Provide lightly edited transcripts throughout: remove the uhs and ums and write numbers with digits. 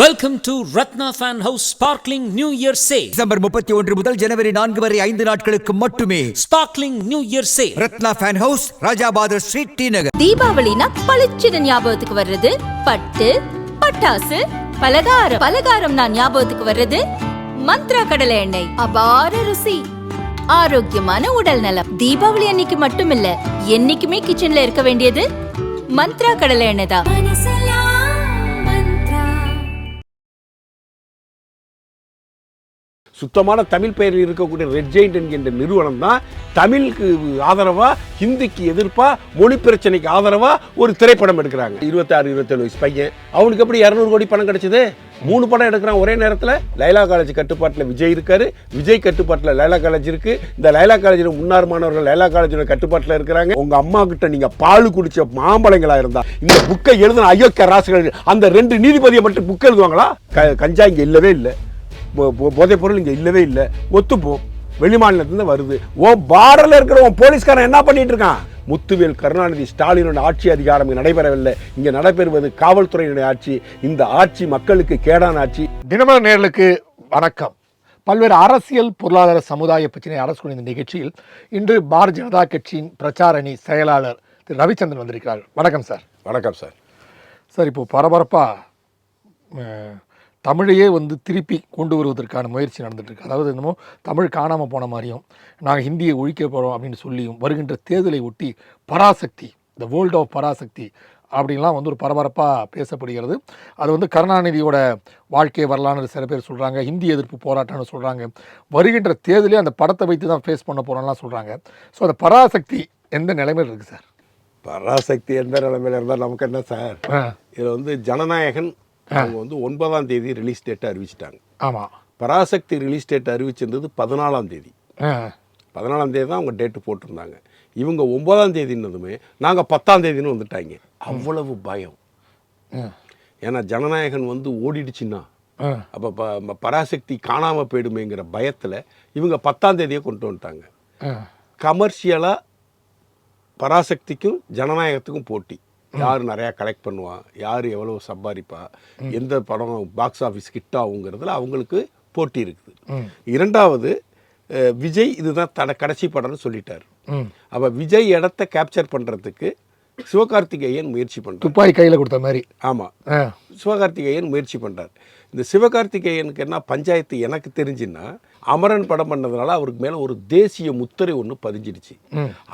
Welcome to Ratna Fan House Sparkling New Year Sale. December 31 முதல் ஜனவரி 4 வரை 5 நாட்களுக்கு மட்டுமே. Sparkling New Year Sale. Ratna fan house, Rajabather street, T Nagar. தீபாவளினா பளிச்சுன்னு ஞாபகத்துக்கு வர்றது பட்டு, பட்டாசு, பலகாரம் நான் ஞாபகத்துக்கு வர்றது மந்த்ரா கடலை எண்ணெய். அபார ருசி, ஆரோக்கியமான உடல் நலம். தீபாவளி அன்னைக்கு மட்டும் இல்ல, என்னைக்குமே கிச்சன்ல இருக்க வேண்டியது மந்த்ரா கடலை எண்ணெய் தான். சுத்தமான தமிழ் பெயரில் இருக்கக்கூடிய ரெட் ஜெயிண்ட் என்கின்ற நிறுவனம் தான் தமிழுக்கு ஆதரவா, ஹிந்திக்கு எதிர்ப்பா, மொழி பிரச்சனைக்கு ஆதரவா ஒரு திரைப்படம் எடுக்கிறாங்க. 26-27 வயசு பையன், அவனுக்கு எப்படி 200 கோடி பணம் கிடைச்சது? 3 படம் எடுக்கிறான் ஒரே நேரத்தில். லைலா காலேஜ் கட்டுப்பாட்டில் விஜய் இருக்காரு, விஜய் கட்டுப்பாட்டில் லைலா காலேஜ் இருக்கு. இந்த லைலா காலேஜில் முன்னாள் மாணவர்கள் லைலா காலேஜோட கட்டுப்பாட்டில் இருக்கிறாங்க. உங்க அம்மா கிட்ட நீங்க பால் குடிச்ச மாம்பழங்களா இருந்தா இந்த புக்கை எழுதின அயோக்கிய ராசுகள் அந்த 2 நீதிபதியை மட்டும் புக் எழுதுவாங்களா? கஞ்சா இங்க இல்லவே இல்லை, போதைப் பொருள் இங்கே இல்லவே இல்லை, ஒத்துப்போம். வெளிமாநிலத்திலிருந்து வருது. பார்டரில் இருக்கிற போலீஸ்காரன் என்ன பண்ணிட்டு இருக்கான்? முத்துவேல் கருணாநிதி ஸ்டாலினோட ஆட்சி அதிகாரம் இங்கே நடைபெறவில்லை. இங்கே நடைபெறுவது காவல்துறையினுடைய ஆட்சி. இந்த ஆட்சி மக்களுக்கு கேடான ஆட்சி. தினமலர் நேயர்களுக்கு வணக்கம். பல்வேறு அரசியல், பொருளாதார, சமுதாய பிரச்சனை அரசு இந்த நிகழ்ச்சியில் இன்று பாரதிய ஜனதா கட்சியின் பிரச்சார அணி செயலாளர் திரு ரவிச்சந்திரன் வந்திருக்கிறார். வணக்கம் சார். வணக்கம் சார். சார், இப்போ பரபரப்பாக தமிழையே திருப்பி கொண்டு வருவதற்கான முயற்சி நடந்துகிட்ருக்கு. அதாவது என்னமோ தமிழ் காணாமல் போன மாதிரியும், நாங்கள் ஹிந்தியை ஒழிக்க போகிறோம் அப்படின்னு சொல்லியும், வருகின்ற தேர்தலை ஒட்டி Parasakthi, the world of Parasakthi அப்படின்லாம் ஒரு பரபரப்பாக பேசப்படுகிறது. அது கருணாநிதியோட வாழ்க்கை வரலான்னு சில பேர் சொல்கிறாங்க, ஹிந்தி எதிர்ப்பு போராட்டம்னு சொல்கிறாங்க. வருகின்ற தேர்தலே அந்த படத்தை வைத்து தான் ஃபேஸ் பண்ண போகிறோம்லாம் சொல்கிறாங்க. ஸோ அந்த பராசக்தி எந்த நிலைமையில் இருக்குது சார்? பராசக்தி எந்த நிலைமையில் இருந்தால் நமக்கு என்ன சார்? இதில் ஜனநாயகன் அவங்க 9ஆம் தேதி ரிலீஸ் டேட்டை அறிவிச்சிட்டாங்க. ஆமாம். பராசக்தி ரிலீஸ் டேட் அறிவிச்சிருந்தது 14ஆம் தேதி. 14ஆம் தேதி தான் அவங்க டேட்டு போட்டிருந்தாங்க. இவங்க 9ஆம் தேதின்னதுமே நாங்கள் 10ஆம் தேதின்னு வந்துட்டாங்க. அவ்வளவு பயம். ஏன்னா ஜனநாயகன் ஓடிடுச்சுன்னா அப்போ பராசக்தி காணாமல் போயிடுமேங்கிற பயத்தில் இவங்க 10ஆம் தேதியை கொண்டு வந்துட்டாங்க. கமர்ஷியலாக பராசக்திக்கும் ஜனநாயகத்துக்கும் போட்டி. யார் நிறையா கலெக்ட் பண்ணுவா, யார் எவ்வளோ சம்பாதிப்பா, எந்த படம் பாக்ஸ் ஆஃபீஸ் ஹிட் ஆகுங்கிறதுல அவங்களுக்கு போட்டி இருக்குது. இரண்டாவது, விஜய் இதுதான் கடைசி படம்னு சொல்லிட்டார். அப்போ விஜய் இடத்த கேப்சர் பண்ணுறதுக்கு சிவகார்த்திகேயன் முயற்சி பண்ணுறார். துப்பாக்கி கையில் கொடுத்த மாதிரி. ஆமாம், சிவகார்த்திகேயன் முயற்சி பண்ணுறார். இந்த சிவகார்த்திகேயனுக்கு என்ன பஞ்சாயத்து எனக்கு தெரிஞ்சுன்னா, அமரன் படம் பண்ணதுனால அவருக்கு மேலே ஒரு தேசிய முத்திரை ஒன்று பதிஞ்சிடுச்சு.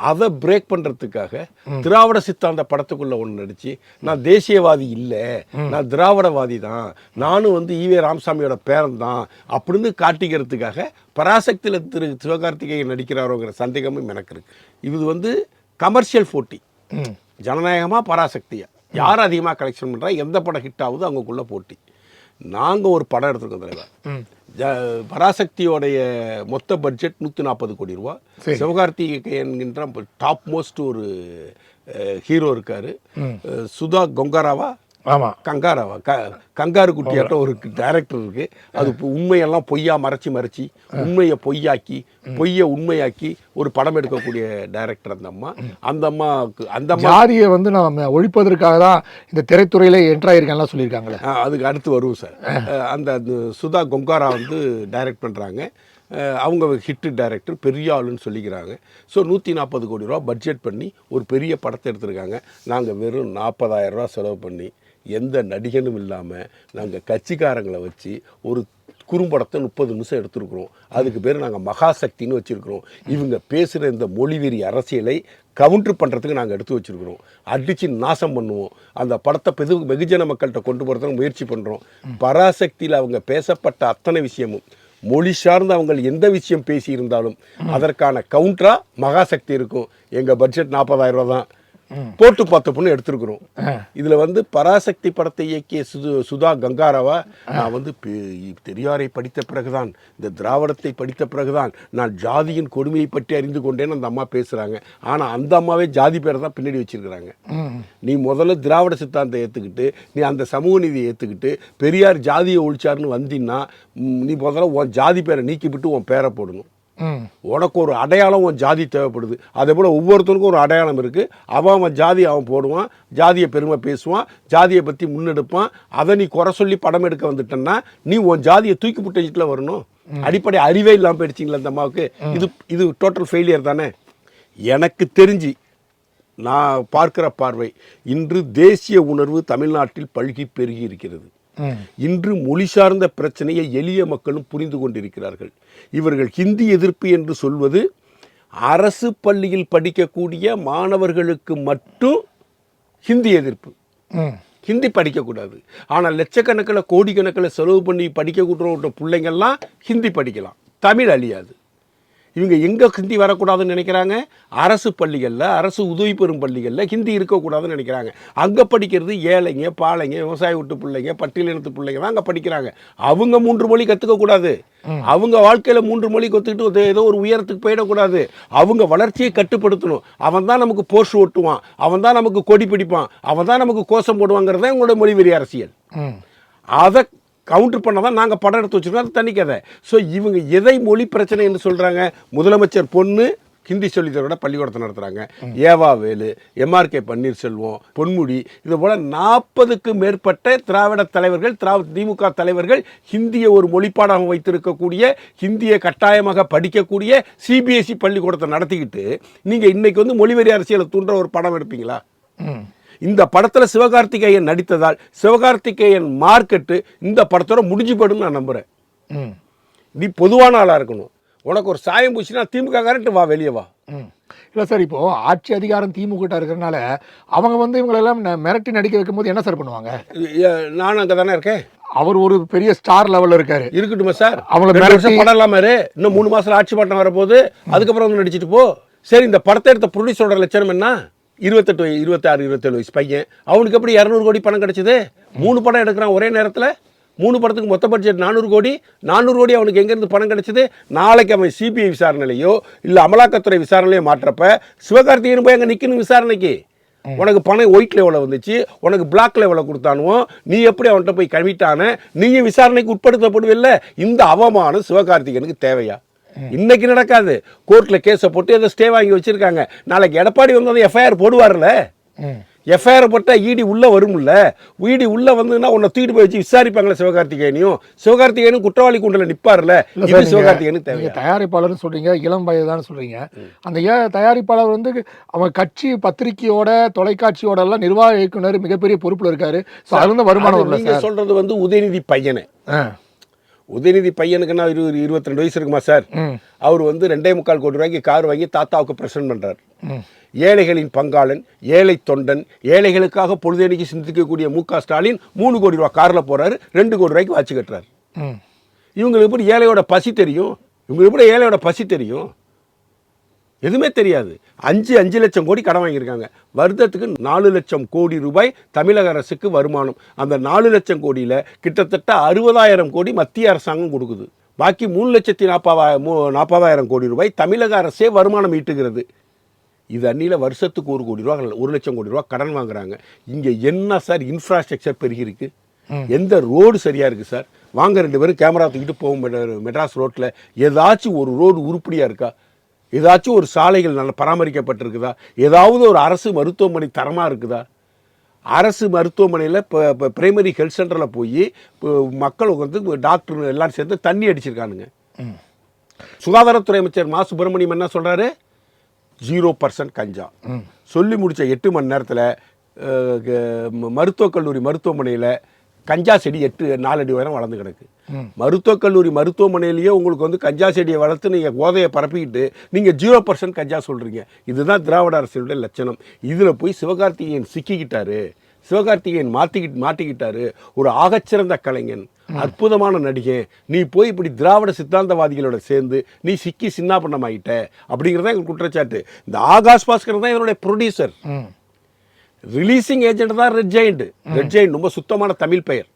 அதை பிரேக் பண்ணுறதுக்காக திராவிட சித்தாந்த படத்துக்குள்ளே ஒன்று நடிச்சு, நான் தேசியவாதி இல்லை, நான் திராவிடவாதி தான், நானும் ஈவே ராமசாமியோட பேரன் தான் அப்படின்னு காட்டிக்கிறதுக்காக பராசக்தியில் திரு சிவகார்த்திகேயன் நடிக்கிறாரோங்கிற சந்தேகமும் எனக்கு இருக்குது. இது கமர்ஷியல் போட்டி. ஜனநாயகமாக பராசக்தியா யார் அதிகமாக கலெக்ஷன் பண்ணுறா, எந்த படம் ஹிட் ஆகுது, அவங்களுக்குள்ள போட்டி. நாங்கள் ஒரு படம் எடுத்துருக்கோம் தலைவர். பராசக்தியோடைய மொத்த பட்ஜெட் 140 கோடி ரூபா. சிவகார்த்திகேயன்கின்ற டாப் மோஸ்ட் ஒரு ஹீரோ இருக்காரு, சுதா கொங்காராவா, ஆமாம், கங்காரு குட்டியாட்ட ஒரு டைரக்டர் இருக்கு. அது உண்மையெல்லாம் பொய்யா மறைச்சி உண்மையை பொய்யாக்கி பொய்யை உண்மையாக்கி ஒரு படம் எடுக்கக்கூடிய டைரக்டர் அந்த அம்மா ஜாதியை நாம் ஒழிப்பதற்காக தான் இந்த திரைத்துறையில என்ட்ராயிருக்கேன்லாம் சொல்லியிருக்காங்களே. அதுக்கு அடுத்து வருவோம் சார். அந்த சுதா கொங்காரா டைரக்ட் பண்ணுறாங்க. அவங்க ஹிட்டு டைரக்டர், பெரிய ஆளுன்னு சொல்லிக்கிறாங்க. ஸோ 140 கோடி ரூபா பட்ஜெட் பண்ணி ஒரு பெரிய படத்தை எடுத்திருக்காங்க. நாங்கள் வெறும் 40,000 ரூபா செலவு பண்ணி எந்த நடிகனும் இல்லாமல் நாங்கள் கட்சிக்காரங்களை வச்சு ஒரு குறும்படத்தை 30 நிமிஷம் எடுத்துருக்குறோம். அதுக்கு பேர் நாங்கள் மகாசக்தின்னு வச்சுருக்கிறோம். இவங்க பேசுகிற இந்த மொழிவெறி அரசியலை கவுண்டர் பண்ணுறதுக்கு நாங்கள் எடுத்து வச்சுருக்கிறோம். அடித்து நாசம் பண்ணுவோம். அந்த படத்தை வெகுஜன மக்கள்கிட்ட கொண்டு போகிறதுக்கு முயற்சி பண்ணுறோம். பராசக்தியில் அவங்க பேசப்பட்ட அத்தனை விஷயமும், மொழி சார்ந்து அவங்க எந்த விஷயம் பேசியிருந்தாலும் அதற்கான கவுண்டரா மகாசக்தி இருக்கும். எங்கள் பட்ஜெட் 40,000 ரூபா தான், போட்டு பார்த்த பொண்ணு எடுத்துருக்குறோம். இதில் பராசக்தி படத்தை இயக்கிய சுதா கங்காராவா, நான் பெரியாரை படித்த பிறகுதான், இந்த திராவிடத்தை படித்த பிறகுதான் நான் ஜாதியின் கொடுமையை பற்றி அறிந்து கொண்டேன்னு அந்த அம்மா பேசுகிறாங்க. ஆனால் அந்த அம்மாவே ஜாதி பேரை தான் பின்னாடி வச்சிருக்கிறாங்க. நீ முதல்ல திராவிட சித்தாந்தத்தை ஏற்றுக்கிட்டு, நீ அந்த சமூக நீதியை ஏற்றுக்கிட்டு, பெரியார் ஜாதியை ஒழிச்சாருன்னு வந்தீங்கன்னா நீ முதல்ல உன் ஜாதி பேரை நீக்கிவிட்டு உன் பேரை போடணும். உனக்கு ஒரு அடையாளம், உன் ஜாதி தேவைப்படுது. அதே போல் ஒவ்வொருத்தருக்கும் ஒரு அடையாளம் இருக்குது. அவன் ஜாதி அவன் போடுவான், ஜாதியை பெருமை பேசுவான், ஜாதியை பற்றி முன்னெடுப்பான். அதை நீ குறை சொல்லி படம் எடுக்க வந்துட்டேன்னா நீ உன் ஜாதியை தூக்கி புட்டிச்சிட்டுல வரணும். அடிப்படை அறிவே இல்லாமல் போயிடுச்சிங்களா இந்த அம்மாவுக்கு. இது டோட்டல் ஃபெயிலியர் தானே. எனக்கு தெரிஞ்சு நான் பார்க்கிற பார்வை, இன்று தேசிய உணர்வு தமிழ்நாட்டில் பல்கி பெருகி இருக்கிறது. இன்று மொழி சார்ந்த பிரச்சனையை எளிய மக்களும் புரிந்து கொண்டிருக்கிறார்கள். இவர்கள் ஹிந்தி எதிர்ப்பு என்று சொல்வது அரசு பள்ளியில் படிக்கக்கூடிய மாணவர்களுக்கு மட்டும் ஹிந்தி எதிர்ப்பு. ஹிந்தி படிக்கக்கூடாது. ஆனால் லட்சக்கணக்கில் கோடிக்கணக்கில் செலவு பண்ணி படிக்கக்கூட பிள்ளைங்கள்லாம் ஹிந்தி படிக்கலாம். தமிழ் அழியாது. இவங்க எங்கே ஹிந்தி வரக்கூடாதுன்னு நினைக்கிறாங்க? அரசு பள்ளிகளில், அரசு உதவி பெறும் பள்ளிகளில் ஹிந்தி இருக்கக்கூடாதுன்னு நினைக்கிறாங்க. அங்கே படிக்கிறது ஏழைங்க, பாலைங்க, விவசாய வீட்டு பிள்ளைங்க, பட்டியலினத்து பிள்ளைங்க தான் அங்கே படிக்கிறாங்க. அவங்க 3 மொழி கற்றுக்கக்கூடாது. அவங்க வாழ்க்கையில் 3 மொழி கற்றுக்கிட்டு ஏதோ ஒரு உயரத்துக்கு போயிடக்கூடாது. அவங்க வளர்ச்சியை கட்டுப்படுத்தணும். அவன் தான் நமக்கு போஸ்ட் ஓட்டுவான், அவன் தான் நமக்கு கொடி பிடிப்பான், அவன் தான் நமக்கு கோஷம் போடுவாங்கிறத உங்களோட மொழிவெறி அரசியல். அதை கவுண்டர் பண்ண தான் நாங்கள் படம் எடுத்து வச்சுருக்கோம். அது தனி கதை. ஸோ இவங்க எதை மொழி பிரச்சனை என்று சொல்கிறாங்க? முதலமைச்சர் பொண்ணு ஹிந்தி சொல்லித்தரோட பள்ளிக்கூடத்தை நடத்துகிறாங்க. ஏவா வேலு, MRK பன்னீர்செல்வம், பொன்முடி, இது போல் 40க்கும் மேற்பட்ட திராவிட தலைவர்கள், திமுக தலைவர்கள் ஹிந்தியை ஒரு மொழிப்பாடாக வைத்திருக்கக்கூடிய, ஹிந்தியை கட்டாயமாக படிக்கக்கூடிய CBSE பள்ளிக்கூடத்தை நடத்திக்கிட்டு நீங்கள் இன்றைக்கி வந்து மொழிவெறி அரசியலை தூண்டுற ஒரு படம் எடுப்பீங்களா? இந்த படத்தில் சிவகார்த்திகேயன் நடித்ததால் சிவகார்த்திகேயன் மார்க்கெட்டு இந்த படத்தோட முடிஞ்சு போயிடும் நான் நம்புகிறேன். நீ பொதுவான ஆளாக இருக்கணும். உனக்கு ஒரு சாயம் பூச்சினா திமுக காரன்ட்டு வா, வெளியே வா. இல்லை சார், இப்போது ஆட்சி அதிகாரம் திமுக இருக்கிறனால அவங்க வந்து இவங்களெல்லாம் மிரட்டி நடிக்க வைக்கும்போது என்ன சார் பண்ணுவாங்க? நானும் அங்கே தானே இருக்கேன். அவர் ஒரு பெரிய ஸ்டார் லெவலில் இருக்காரு. இருக்கட்டுமா சார்? அவங்கள படம் இல்லாம இன்னும் 3 மாதம் ஆட்சி மாட்டம் வரப்போகுது. அதுக்கப்புறம் வந்து நடிச்சிட்டு போ. சரி, இந்த படத்தை எடுத்த ப்ரொடியூசரோட லட்சணம் என்ன? 28, 26, 27 வயசு பையன். அவனுக்கு எப்படி 200 கோடி பணம் கிடைச்சது? 3 படம் எடுக்கிறான் ஒரே நேரத்தில். 3 படத்துக்கு மொத்த பட்ஜெட் 400 கோடி. 400 கோடி அவனுக்கு எங்கேருந்து பணம் கிடைச்சது? நாளைக்கு அவன் CBI விசாரணையிலையோ இல்லை அமலாக்கத்துறை விசாரணையிலையோ மாற்றப்ப சிவகார்த்திகேயன் போய் அங்கே நிற்கணும் விசாரணைக்கு. உனக்கு பணம் ஒயிட் லெவலில் வந்துச்சு, உனக்கு பிளாக் லெவலில் கொடுத்தானுவோ, நீ எப்படி அவன்கிட்ட போய் கவிட்டான, நீயும் விசாரணைக்கு உட்படுத்தப்படுவில்லை. இந்த அவமானம் சிவகார்த்திகேயனுக்கு தேவையா? இன்னைக்கு நடக்காது. கோர்ட்டில் கேஸை போட்டு ஏதோ ஸ்டே வாங்கி வச்சிருக்காங்க. நாளைக்கு எடப்பாடி வந்து FIR போடுவார்ல. FIR போட்டால் ED உள்ளே வரும்ல. ED உள்ளே வந்ததுன்னா உன்னை தூக்கிட்டு போய் வச்சு விசாரிப்பாங்களே சிவகார்த்திகேயனும் குற்றவாளி கூண்டில் நிற்பார்ல. இது சிவகார்த்திகேயனுக்கு தேவை. தயாரிப்பாளர்னு சொல்கிறீங்க, இளம் வயதான்னு சொல்கிறீங்க. அந்த தயாரிப்பாளர் வந்து அவன் கட்சி பத்திரிகையோட தொலைக்காட்சியோட எல்லாம் நிர்வாக இயக்குனர் மிகப்பெரிய பொறுப்பில் இருக்காரு. ஸோ அது வந்து வருமானம். நீங்கள் சொல்கிறது வந்து உதயநிதி பையனை. உதயநிதி பையனுக்குன்னா 22 வயசு இருக்குமா சார்? அவர் வந்து 2.25 கோடி ரூபாய்க்கு கார் வாங்கி தாத்தாவுக்கு பிரசன்ட் பண்ணுறார். ஏழைகளின் பங்காளன், ஏழை தொண்டன், ஏழைகளுக்காக பொழுதேனிக்கு சிந்திக்கக்கூடிய MK ஸ்டாலின் 3 கோடி ரூபா காரில் போகிறாரு, 2 கோடி ரூபாய்க்கு வாட்சி கட்டுறாரு. இவங்களுக்கு எப்படி ஏழையோட பசி தெரியும்? இவங்களுக்கு எப்படி ஏழையோட பசி தெரியும்? எதுவுமே தெரியாது. 5 லட்சம் கோடி கடன் வாங்கியிருக்காங்க. வருடத்துக்கு 4 லட்சம் கோடி ரூபாய் தமிழக அரசுக்கு வருமானம். அந்த 4 லட்சம் கோடியில் கிட்டத்தட்ட 60,000 கோடி மத்திய அரசாங்கம் கொடுக்குது. பாக்கி 3,40,000 கோடி ரூபாய் தமிழக அரசே வருமானம் ஈட்டுகிறது. இது அன்னியில் வருஷத்துக்கு 1 கோடி ரூபா, 1 லட்சம் கோடி ரூபா கடன் வாங்குறாங்க. இங்கே என்ன சார் இன்ஃப்ராஸ்ட்ரக்சர் பெருகிருக்கு? எந்த ரோடு சரியாக இருக்குது சார்? வாங்க 2 பேரும் கேமரா தூக்கிட்டு போகும் மெட்ராஸ் ரோட்டில் ஏதாச்சும் ஒரு ரோடு உருப்படியாக இருக்கா? ஏதாச்சும் ஒரு சாலைகள் நல்லா பராமரிக்கப்பட்டிருக்குதா? ஏதாவது ஒரு அரசு மருத்துவமனை தரமாக இருக்குதா? அரசு மருத்துவமனையில் இப்போ பிரைமரி ஹெல்த் சென்டரில் போய் மக்கள் வந்து டாக்டர் எல்லாம் சேர்ந்து தண்ணி அடிச்சிருக்கானுங்க. சுகாதாரத்துறை அமைச்சர் மா சுப்பிரமணியம் என்ன சொல்கிறாரு? 0% கஞ்சா. சொல்லி முடித்த 8 மணி நேரத்தில் மருத்துவக் கல்லூரி மருத்துவமனையில் கஞ்சா செடி 4 அடி உயரம் வளர்ந்து கிடக்கு. மருத்துவக் கல்லூரி மருத்துவமனையிலேயே உங்களுக்கு வந்து கஞ்சா செடியை வளர்த்து நீங்கள் போதையை பரப்பிக்கிட்டு நீங்கள் 0% கஞ்சா சொல்கிறீங்க. இதுதான் திராவிட அரசியலுடைய லட்சணம். இதில் போய் சிவகார்த்திகேயன் சிக்கிக்கிட்டாரு. சிவகார்த்திகேயன் மாட்டிக்கிட்டாரு. ஒரு ஆகச்சிறந்த கலைஞன், அற்புதமான நடிகை. நீ போய் இப்படி திராவிட சித்தாந்தவாதிகளோட சேர்ந்து நீ சிக்கி சின்னாபண்ணமாயிட்ட அப்படிங்கிறதான் எங்களுக்கு குற்றச்சாட்டு. இந்த ஆகாஷ் பாஸ்கர் தான் இதனுடைய ப்ரொடியூசர். ரிலீசிங் ஏஜென்ட் தான் ரெட் ஜெயிண்ட். ரெட் ஜெயிண்ட் ரொம்ப சுத்தமான தமிழ் பெயர்.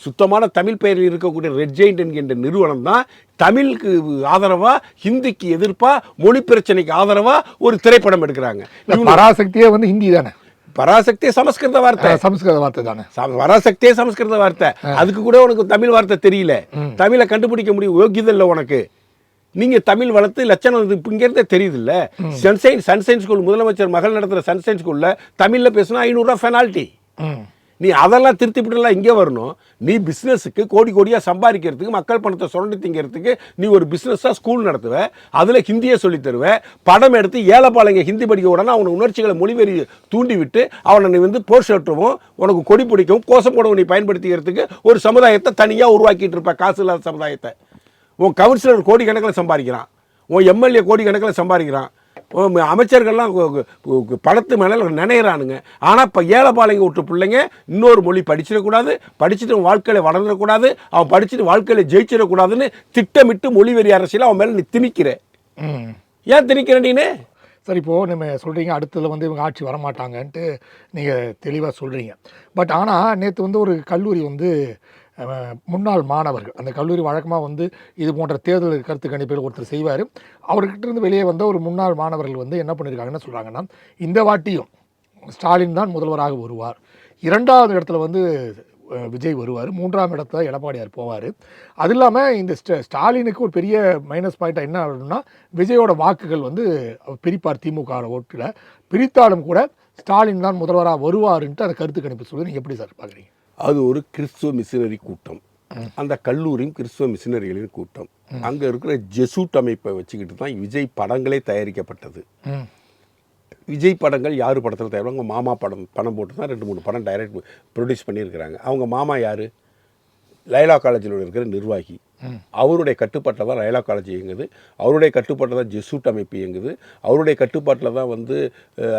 சுத்தமான தமிழ் பெயரில் இருக்கக்கூடிய ரெட் ஜெயிண்ட் என்கின்ற நிறுவனம் தான் தமிழுக்கு ஆதரவா, ஹிந்திக்கு எதிர்ப்பா, மொழி பிரச்சனைக்கு ஆதரவா ஒரு திரைப்படம் எடுக்கிறாங்க. பராசக்தியே வந்து ஹிந்தி தானே? பராசக்தியே சமஸ்கிருத வார்த்தை தானே. பராசக்தியே சமஸ்கிருத வார்த்தை. அதுக்கு கூட உனக்கு தமிழ் வார்த்தை தெரியல. தமிழை கண்டுபிடிக்க முடியும் யோகியதை இல்லை உனக்கு. நீங்கள் தமிழ் வளர்த்து லட்சணம் இப்போ இங்கேருந்தே தெரியுதுல்ல. சன்சைன் ஸ்கூல் முதலமைச்சர் மகள் நடத்துகிற சன்சைன் ஸ்கூலில் தமிழில் பேசினா 500 ரூபா பெனால்ட்டி. நீ அதெல்லாம் திருத்திவிட்டுலாம் இங்கே வரணும். நீ பிஸ்னஸுக்கு கோடி கோடியாக சம்பாதிக்கிறதுக்கு, மக்கள் பணத்தை சுரண்டி திங்கிறதுக்கு நீ ஒரு பிஸ்னஸாக ஸ்கூல் நடத்துவ, அதில் ஹிந்தியை சொல்லித் தருவ, படம் எடுத்து ஏழைப்பாளைங்க ஹிந்தி படிக்க உடனே அவனை உணர்ச்சிகளை மொழிவெறி தூண்டி விட்டு அவனை நீ வந்து போர்ஷட்டவும் உனக்கு கொடி பிடிக்கவும் கோஷம் போடவும் நீ பயன்படுத்திக்கிறதுக்கு ஒரு சமுதாயத்தை தனியாக உருவாக்கிட்டு இருப்ப. காசு இல்லாத சமுதாயத்தை. உன் கவுன்சிலர் கோடி கணக்கில் சம்பாதிக்கிறான், உன் எம்எல்ஏ கோடி கணக்கில் சம்பாதிக்கிறான், அமைச்சர்கள்லாம் பணத்து மேலே நினைகிறானுங்க. ஆனால் இப்போ ஏழைப்பாளைங்க விட்டு பிள்ளைங்க இன்னொரு மொழி படிச்சிடக்கூடாது, படிச்சுட்டு வாழ்க்கையில் வளர்ந்துடக்கூடாது, அவன் படிச்சுட்டு வாழ்க்கையில் ஜெயிச்சிடக்கூடாதுன்னு திட்டமிட்டு மொழிவெறி அரசியல் அவன் மேலே நீ திணிக்கிற. ஏன் திணிக்கிற நீனு? சரி, இப்போது நம்ம சொல்கிறீங்க அடுத்ததில் வந்து இவங்க ஆட்சி வரமாட்டாங்கன்ட்டு நீங்கள் தெளிவாக சொல்கிறீங்க. பட் ஆனால் நேற்று வந்து ஒரு கல்லூரி வந்து முன்னாள் மாணவர்கள், அந்த கல்லூரி வழக்கமாக வந்து இது போன்ற தேர்தல் கருத்து கணிப்பில் ஒருத்தர் செய்வார். அவர்கிட்ட இருந்து வெளியே வந்த ஒரு முன்னாள் மாணவர்கள் வந்து என்ன பண்ணியிருக்காங்கன்னு சொல்கிறாங்கன்னா, இந்த வாட்டியும் ஸ்டாலின் தான் முதல்வராக வருவார், 2வது இடத்துல வந்து விஜய் வருவார், 3ஆம் இடத்துல எடப்பாடியார் போவார். அது இல்லாமல் இந்த ஸ்டாலினுக்கு ஒரு பெரிய மைனஸ் பாயிண்ட்டாக என்ன ஆகுதுன்னா, விஜயோட வாக்குகள் வந்து பிரிப்பார் திமுக ஓட்டில், பிரித்தாலும் கூட ஸ்டாலின் தான் முதல்வராக வருவாருன்ட்டு அந்த கருத்து கணிப்பு சொல்லுது. நீங்கள் எப்படி சார் பார்க்குறீங்க? அது ஒரு கிறிஸ்துவ மிஷினரி கூட்டம். அந்த கல்லூரியும் கிறிஸ்துவ மிஷினரிகளின் கூட்டம். அங்கே இருக்கிற ஜெசூட் அமைப்பை வச்சுக்கிட்டு தான் விஜய் படங்களே தயாரிக்கப்பட்டது. விஜய் படங்கள் யார் படத்தில் தயாரிப்பாங்க? அவங்க மாமா பணம் போட்டு தான் 2-3 படம் டைரக்ட் ப்ரொடியூஸ் பண்ணியிருக்கிறாங்க. அவங்க மாமா யார்? லைலா காலேஜில் இருக்கிற நிர்வாகி. அவருடைய கட்டுப்பாட்டில் தான் லைலா காலேஜ் இயங்குது, அவருடைய கட்டுப்பாட்டில் தான் ஜெசூட் அமைப்பு இயங்குது, அவருடைய கட்டுப்பாட்டில் தான் வந்து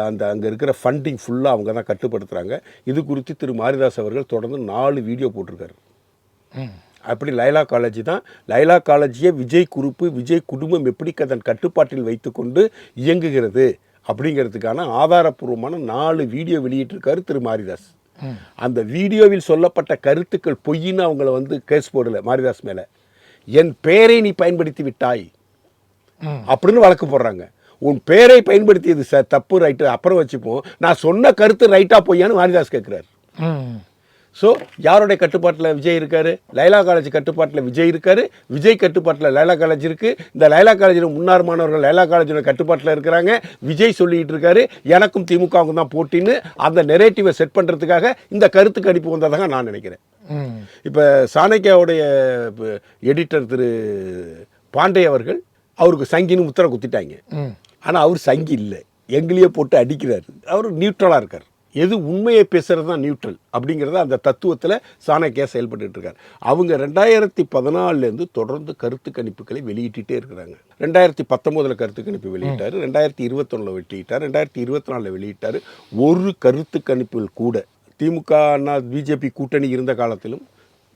அங்கே இருக்கிற ஃபண்டிங் ஃபுல்லாக அவங்க தான் கட்டுப்படுத்துகிறாங்க. இது குறித்து திரு மாரிதாஸ் அவர்கள் தொடர்ந்து 4 வீடியோ போட்டிருக்காரு. அப்படி லைலா காலேஜ் தான், லைலா காலேஜியை விஜய் குரூப்பு, விஜய் குடும்பம் எப்படி அதன் கட்டுப்பாட்டில் வைத்துக்கொண்டு இயங்குகிறது அப்படிங்கிறதுக்கான ஆதாரப்பூர்வமான 4 வீடியோ வெளியிட்டிருக்காரு திரு மாரிதாஸ். அந்த வீடியோவில் சொல்லப்பட்ட கருத்துக்கள் பொய்ன்னு அவங்கள வந்து கேஸ் போடலை மாரிதாஸ் மேலே. என் பெயரை நீ பயன்படுத்தி விட்டாய் அப்படின்னு வழக்கு போடுறாங்க. உன் பெயரை பயன்படுத்தியது சார் தப்பு, ரைட்டு அப்புறம் வச்சுப்போம், நான் சொன்ன கருத்து ரைட்டா பொய்யான்னு மாரிதாஸ் கேட்குறாரு. ஸோ யாருடைய கட்டுப்பாட்டில் விஜய் இருக்கார்? லைலா காலேஜ் கட்டுப்பாட்டில் விஜய் இருக்கார், விஜய் கட்டுப்பாட்டில் லைலா காலேஜ் இருக்குது. இந்த லைலா காலேஜில் முன்னாள் மாணவர்கள் லைலா காலேஜோட கட்டுப்பாட்டில் இருக்கிறாங்க. விஜய் சொல்லிகிட்டு இருக்காரு எனக்கும் திமுகவுக்கும் தான் போட்டின்னு. அந்த நெரேட்டிவை செட் பண்ணுறதுக்காக இந்த கருத்து கணிப்பு வந்ததாக நான் நினைக்கிறேன். இப்போ சாணக்கியாவுடைய எடிட்டர் திரு பாண்டே அவர்கள் அவருக்கு சங்கின்னு முத்திரை குத்திட்டாங்க. ஆனால் அவர் சங்கி இல்லை, எங்களையே போட்டு அடிக்கிறாரு. அவர் நியூட்ரலாக இருக்கார். எது உண்மையை பேசுகிறது தான் நியூட்ரல் அப்படிங்கிறத அந்த தத்துவத்தில் சாணக்கியா செயல்பட்டு இருக்கார். அவங்க 2014 தொடர்ந்து கருத்து கணிப்புகளை வெளியிட்டே இருக்கிறாங்க. 2019 கருத்து கணிப்பு வெளியிட்டார், 2021 வெளியிட்டார், 2024 வெளியிட்டார். ஒரு கருத்து கணிப்பில் கூட திமுக அண்ணா பிஜேபி கூட்டணி இருந்த காலத்திலும்,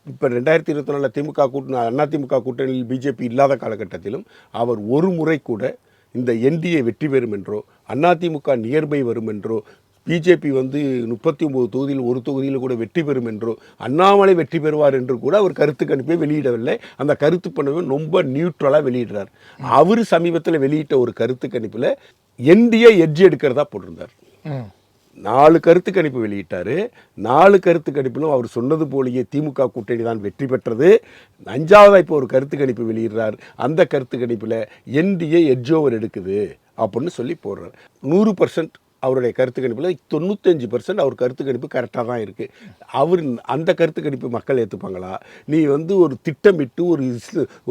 இப்போ 2024 திமுக கூட்டணி அதிமுக கூட்டணியில் பிஜேபி இல்லாத காலகட்டத்திலும் அவர் ஒரு முறை கூட இந்த என்டிஏ வெற்றி பெறும் என்றோ, அதிமுக நியர்பை வரும் என்றோ, பிஜேபி வந்து 39 தொகுதியில் ஒரு தொகுதியில் கூட வெற்றி பெறும் என்றோ, அண்ணாமலை வெற்றி பெறுவார் என்று கூட அவர் கருத்து கணிப்பை வெளியிடவில்லை. அந்த கருத்து கணிப்பை ரொம்ப நியூட்ரலாக வெளியிடுறார். அவர் சமீபத்தில் வெளியிட்ட ஒரு கருத்து கணிப்பில் என்டிஏ எட்ஜ் எடுக்கிறதா போட்டிருந்தார். 4 கருத்து கணிப்பு வெளியிட்டார். 4 கருத்து கணிப்பிலும் அவர் சொன்னது போலேயே திமுக கூட்டணி தான் வெற்றி பெற்றது. 5ஆவதாக இப்போ ஒரு கருத்து கணிப்பு வெளியிடுறார். அந்த கருத்து கணிப்பில் என்டிஏ எட்ஜ் ஓவர் எடுக்குது அப்படின்னு சொல்லி போடுறார். 100% அவருடைய கருத்து கணிப்பில் 95% அவர் கருத்து கணிப்பு கரெக்டாக தான் இருக்குது. அவர் அந்த கருத்து கணிப்பு மக்கள் ஏற்றுப்பாங்களா? நீ வந்து ஒரு திட்டமிட்டு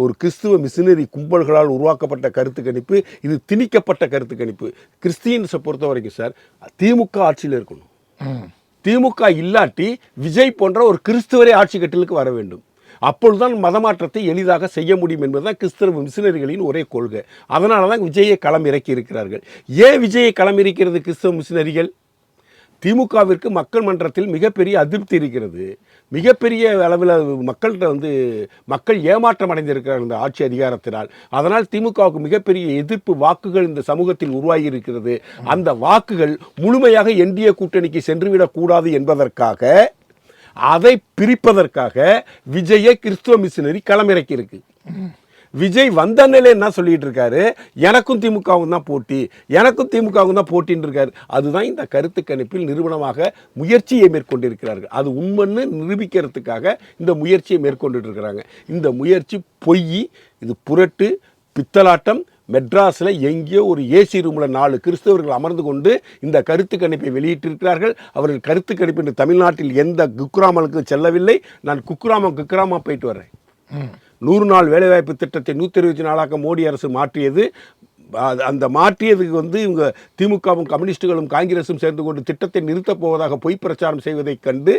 ஒரு கிறிஸ்துவ மிஷினரி கும்பல்களால் உருவாக்கப்பட்ட கருத்து கணிப்பு, இது திணிக்கப்பட்ட கருத்து கணிப்பு. கிறிஸ்டியன்ஸை பொறுத்த வரைக்கும் சார் திமுக ஆட்சியில் இருக்கணும். திமுக இல்லாட்டி விஜய் போன்ற ஒரு கிறிஸ்துவரே ஆட்சி கட்டிலுக்கு வர வேண்டும். அப்பொழுதுதான் மதமாற்றத்தை எளிதாக செய்ய முடியும் என்பதுதான் கிறிஸ்தவ மிஷினரிகளின் ஒரே கொள்கை. அதனால தான் விஜயை களம் இறக்கி இருக்கிறார்கள். ஏன் விஜயை களம் இருக்கிறது கிறிஸ்தவ மிஷினரிகள்? திமுகவிற்கு மக்கள் மன்றத்தில் மிகப்பெரிய அதிருப்தி இருக்கிறது. மிகப்பெரிய அளவில் மக்கள்கிட்ட வந்து மக்கள் ஏமாற்றம் அடைந்திருக்கிறார்கள் இந்த ஆட்சி அதிகாரத்தினால். அதனால் திமுகவுக்கு மிகப்பெரிய எதிர்ப்பு வாக்குகள் இந்த சமூகத்தில் உருவாகி இருக்கிறது. அந்த வாக்குகள் முழுமையாக என்டிஏ கூட்டணிக்கு சென்றுவிடக்கூடாது என்பதற்காக, அதை பிரிப்பதற்காக விஜயை கிறிஸ்துவ மிஷினரி களமிறக்கி இருக்கு. விஜய் வந்த நிலை என்ன சொல்லிட்டு இருக்காரு? எனக்கும் திமுகவும் தான் போட்டி, எனக்கும் திமுகவும் தான் போட்டின்னு இருக்காரு. அதுதான் இந்த கருத்து கணிப்பில் நிறுவனமாக முயற்சியை மேற்கொண்டிருக்கிறார்கள். அது உண்மைன்னு நிரூபிக்கிறதுக்காக இந்த முயற்சியை மேற்கொண்டு இருக்கிறாங்க. இந்த முயற்சி பொய், இது புரட்டு, பித்தலாட்டம் மெட்ராஸில் எங்கேயோ ஒரு ஏசி ரூமில் 4 கிறிஸ்தவர்கள் அமர்ந்து கொண்டு இந்த கருத்து கணிப்பை வெளியிட்டிருக்கிறார்கள். அவர்கள் கருத்து கணிப்பு இன்று தமிழ்நாட்டில் எந்த குக்கிராமலுக்கும் செல்லவில்லை. நான் குக்கிராமம் போயிட்டு வர்றேன். 100 நாள் வேலைவாய்ப்பு திட்டத்தை 124 மோடி அரசு மாற்றியது. அந்த மாற்றியதுக்கு இவங்க திமுகவும் கம்யூனிஸ்டுகளும் காங்கிரஸும் சேர்ந்து கொண்டு திட்டத்தை நிறுத்தப் போவதாக பொய் பிரச்சாரம் செய்வதைக் கண்டு